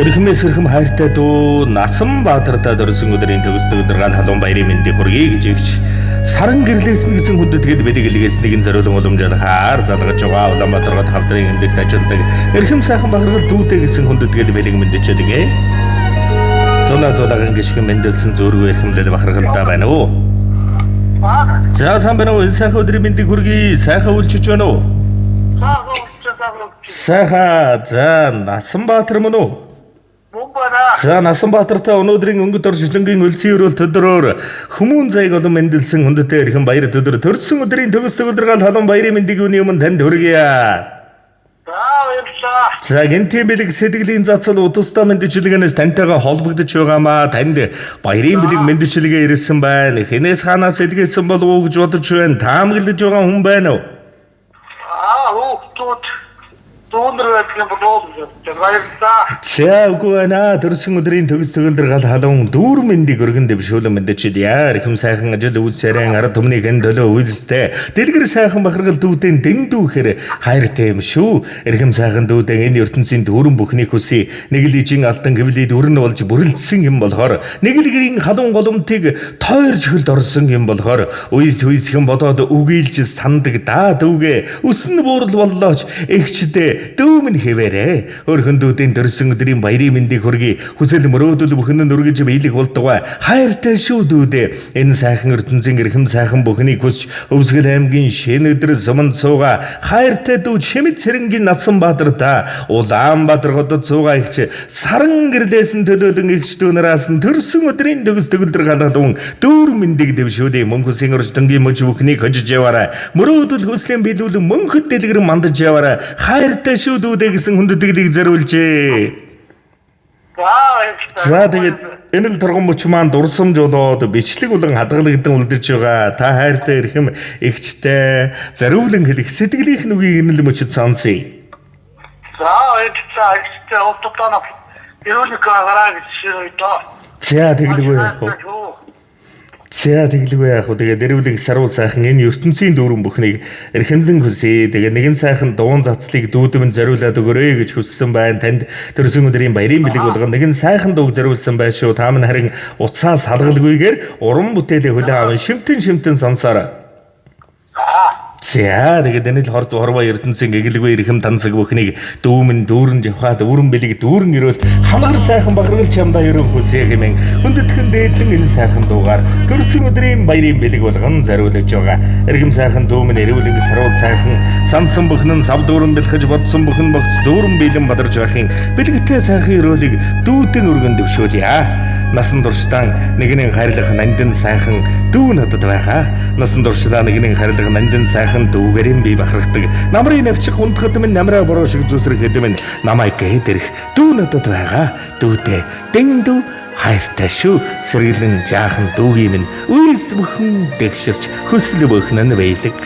Эрхэмээс эрхэм хайртай дүү Насан Баатартай дөрсөн өдрийн төгсдөг өдрийн халуун баярын мэндийг хүргэе гэж игч саран гэрлээсэн гэсэн хүндэтгэд бидний гэлгээснийг нь зориулан уламжлахаар залгаж байгаа Улаанбаатарт хамтран эмнэлэгт ажилладаг эрхэм сайхан бахархал дүүтэй гэсэн хүндэтгэд бэлэг мэдчихдээ зулаагийн гიშгэн мэндэлсэн зөөргөө эрхэмлэл бахархалтай байна уу? За сайн байна уу? Сайхан өдрийн мэндийг хүргэе. Сайхан үлчиж байна уу? Сайхан за Насанбаатар мөн үү? За Насанбаатартай өнөөдрийн өнгөт орчлонгийн үлцэн өрөөл төдрөөр хүмүүн зайг олон мэндэлсэн хүндэтэй эрхэм баяр төдөр төрсөн өдрийн төгсдөг өдрийн халуун баярын мэндийг үний өмнө танд хүргье. За гинтийн бэлэг сэтгэлийн зацал удастаа мэндчилгээнээс тантайгаа холбогдож байгаамаа танд баярын бэлэг мэндчилгээ ирсэн байна. Хинээс хаанаас илгээсэн болов уу гэж бодож байна. Таамаглаж байгаа хүн байна уу? Үгүй байна. Төрсөн өдрийн төгсдөг өдөр халуун дүүр мэндийг өргөн дэвшүүлэн мэдчихдээ эрхэм сайхан ажил үйлсээрэн ард түмний хэн төлөө үйлстэй дэлгэр сайхан бахархал дүүдэн дэндүүхээр хайртай юм шүү. Эрхэм сайхан дүүдэн энэ ертөнцийн дүүрэн бүхнийг хүсье. Нэг л ижин алтан гэвлий дүрэн болж бүрэлдсэн юм болохоор нэг л гэрийн халуун голомтыг тойрч хөлд орсон юм болохоор үйсхэн бодоод үгийлж сандаг даа дүүгээ өснө буурал боллооч эгчдээ дүүмэн хэвээрээ өрхөн дүүдийн төрсөн өдрийн баярын мэндийг хүргэе. Хүсэл мөрөөдөл бүхэн нь өргөж биелэх болтугай хайртай шүү дүүдээ. Энэ сайхан ертөнцийн эрхэм сайхан бүхнийг хүсч Өвсгөл аймгийн шинэ өдөр суманд сууга хайртай дүү Шимэд Цэрэнгийн Насанбаатар та Улаанбаатар хотод сууга ихч саран гэрлээсэн төлөөлөн ихч дүүнээс нь төрсөн өдрийн төгсдөг өдөр халуун дүүр мэндийг дэвшүүлээ. Мөнхөсийн орчтонгийн мөч бүхнийг хожиж яваарай. Мөрөөдөл хүслийн биелүүлэн мөнхөд дэлгэр мандаж яваарай. Хайртай шүү дүүдээ гэсэн хүндэтгэлийг зориулжээ. За тэгээд энэ л торгон мөч маань дурсамж болоод бичлэг болон хадгалагдсан үлдэж байгаа. Та хайртай эрхэм эгчтэй зориулан хэлэх сэтгэлийнх нь үгийг энэ л мөчөд сонсъё. эгчтэй автотонов эрүүлэг гараа гэж шийдөө. За тэглэгүй яах вэ? Тэгээд нэрвлэг саруу сайхан энэ ертөнцийн дүүрэн бүхнийг эрхэмлэн хүсье. Тэгээд нэгэн сайхан дуун цацлыг дүүдэмд зориулаад өгөөрэй гэж хүссэн байна. Танд төрсөн өдрийн баярын бэлэг болгон нэгэн сайхан дууг зориулсан байна шүү. Та мань харин уцаас салгалгүйгээр уран бүтээлээ хүлээн аван шимтэн сонсоорой. За тэгээд энэ л хорд хорвоо ертөнцийн эгэлгүй эрхэм тансаг бүхнийг дүүмэн дүүрэн явхад өрөн бэлэг дүүрэн ирвэл ханагар сайхан бахархал чамдаа ерөн хүсье хэмээн хүндэтгэн дээдлэн энэ сайхан дуугаар төрсөн өдрийн баярын бэлэг болгон зориулж байгаа. Эрхэм сайхан дүүмэн эрүүлэг саруул сайхан сансан бүхэн нь сав дүүрэн бэлхэж бодсон бүхэн богц дүүрэн бэлэн бадарж байхын бэлэгтэй сайхан эрүүлэг дүүдэн өргөн дэвшүүлье. Насан туршдаа нэгний хайрлах нандин сайхан дүү надад байгаа. Насан туршдаа нэгний хайрлах нандин сайхан дүүгэрэн би бахархдаг. Намрын навчих хүндхад минь намраа бороо шиг зүсрэхэд минь намайг гээдэрх дүү надад байгаа. Дүүдээ дэндүү хайртай шүү. Сэргэлэн жаахан дүүгийн минь үйлс бүхэн дэгширч хөсөл бүхэн нь бэлэг.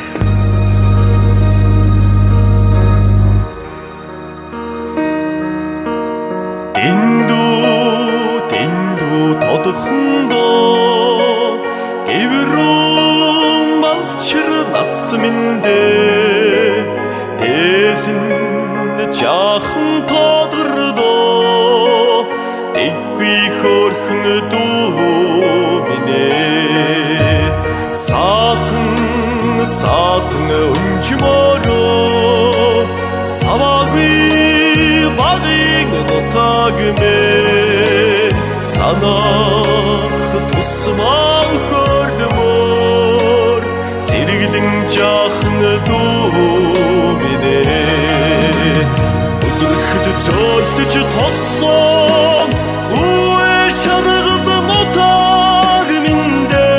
тодхондоо дэврэн балчир насминдэ дэсэн жаахан тодордоо дэггүй хөрхөн дүүминэ саатан өмчмөрөө саваагүй багыг нутагмэ санах тусмаа хөрдмөр сэргэлэн жаахан дүүминэ өдөрхөд зөөлтөж тоссон үе шаргад нутаг миндэ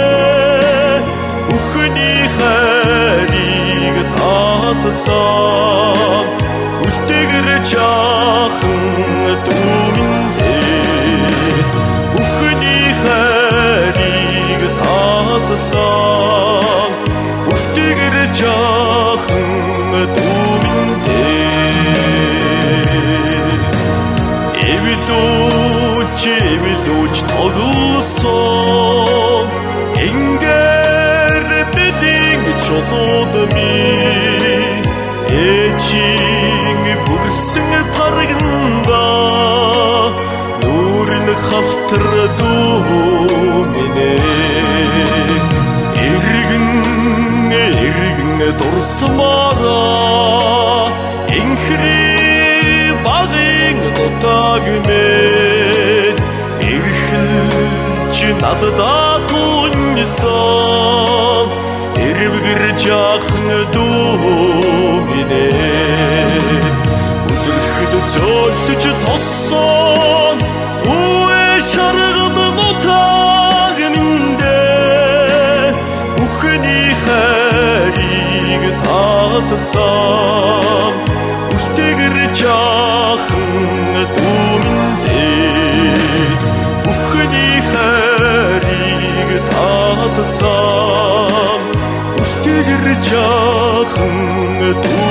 бүхний хайрыг татсан үлдэгэр жаахан дүүминэ татсан үлдэгэр жаахан дүүминэ эвэлүү тусмаараа инхри багын утагмэд эрхэлж нададаа тунсан эрвгэр жаахан дүү минь өдөрхөд зөөлж тоссон үе шаргал нутагмэндэ бүхний хайрыг татсан үлтгэр жаахан дүү минь бүхний хайрыг татсан үлтгэр жаахан дүү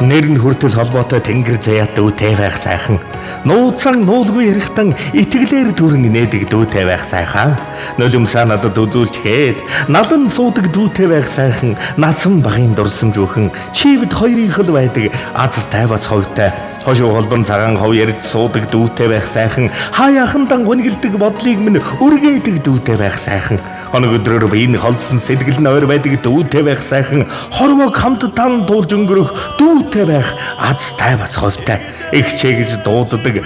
Нэр нь хүртэл холбоотой тэнгэр заяат дүүтэй байх сайхан. Нууцсан нуулгүй ярихтан итгэлээр түрэн нээдэг дүүтэй байх сайхан. Нулимсаа надад үзүүлчгээд надан суудаг дүүтэй байх сайхан. Насан багын дурсамж өөхөн чивд хоёрын хөл байдаг аз тайвас ховтой. Хошуу холбон цагаан хов ярьж суудаг дүүтэй байх сайхан. Хаяахан гүнгэлдэг бодлыг минь үргээдэг дүүтэй байх сайхан. Хоног өдрөөр биеийн холдсон сэтгэл нь ойр байдаг дүүтэй байх сайхан. Хорвог хамттан туулж өнгөрөх дүүтэй байх аз тайвас ховтой. Их чигж дууддаг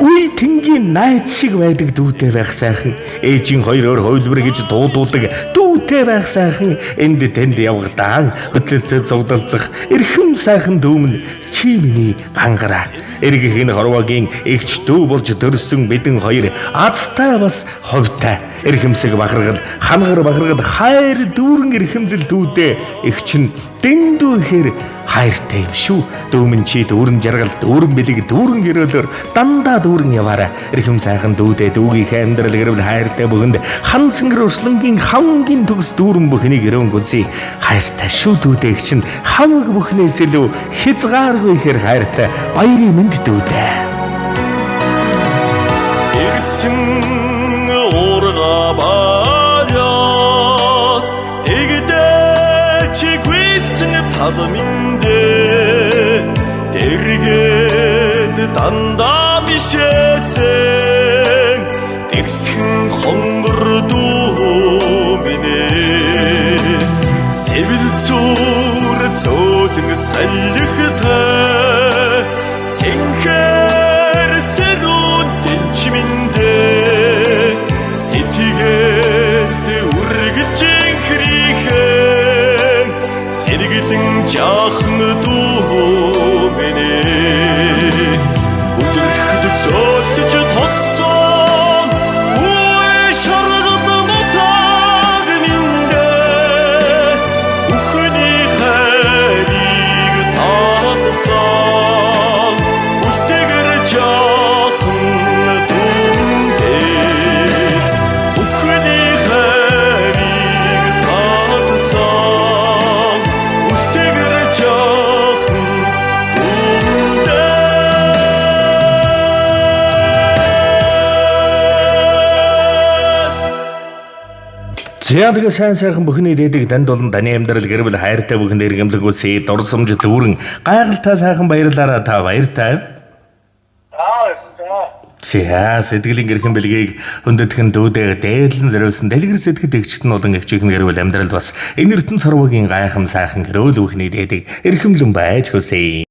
үе тэнгийн найз шиг байдаг дүүтэй байх сайхан. Ээжийн хоёроор хувилбар гэж дуудуулдаг дүүтэй байх сайхан. Энд тэнд явгадаан хөтлөлцөд сугдалцах эрхэм сайхан дүүмэн чи миний гангараа. Эргэхийн хорвогийн эгч дүү болж дөрсөн бидэн хоёр азтай бас ховтой. Эрхэмсэг бахаргад ханагар хайр дүүрэн эрхэмдэл дүүдээ эгч нь дэндүү ихээр хайртай юм шүү. Дүүмэн чи дүүрэн жаргал дүүрэн бэлэг дүүрэн гэрэлээр дандаа дүүрэн яваарай. Эрхэм сайхан дүүдээ дүүгийнхээ амьдрал гэрвэл хайртай бүхэнд хан цэнгэр урслангийн хавнгийн төгс дүүрэн бүхний гэрэн гүнсий хайртай шүү дүүдээ эгч нь хавг бүхнээс илүү хязгааргүй ихээр хайртай баярын мэнд дүүдээ. Ирсэн урга баряд тэгдэ чигвэсэн талминдэ дэргэд дандаа мишэсэн тэгсхэн хонгор дүү минь сэвэл зур зөөлөн салхитай цэнхэр сэрүүн дэнчминдэ сэтгэлд үргэлж хрихэн сэргэлэн жаахан дүү минь өдөрхөд зөөлж тоссон үе шаргал нутагминдэ бүхний хайрыг татсан үлтгэр жаахан дүүндэ бүхний хайрыг татсан үлтгэр жаахан дүүндэ. Зяадаг сайн сайхан бүхний дээдэг танд болон таны амьдрал гэрвэл хайртай бүхэн эргэмлэг үсээ дурсамж дүүрэн гайхалтай сайхан баярлаараа та баяртай. Зя сэтгэлийн гэрхэн бэлгийг хөндөдгөн дүүдээ дээдлэн зориулсан дэлгэр сэтгэд эгчтэн болон эгчийнхэн гэрвэл амьдрал бас энэ ертөнц хорвогийн гайхам сайхан гэрөөл бүхний дээдэг эрхэмлэн байж хүсье.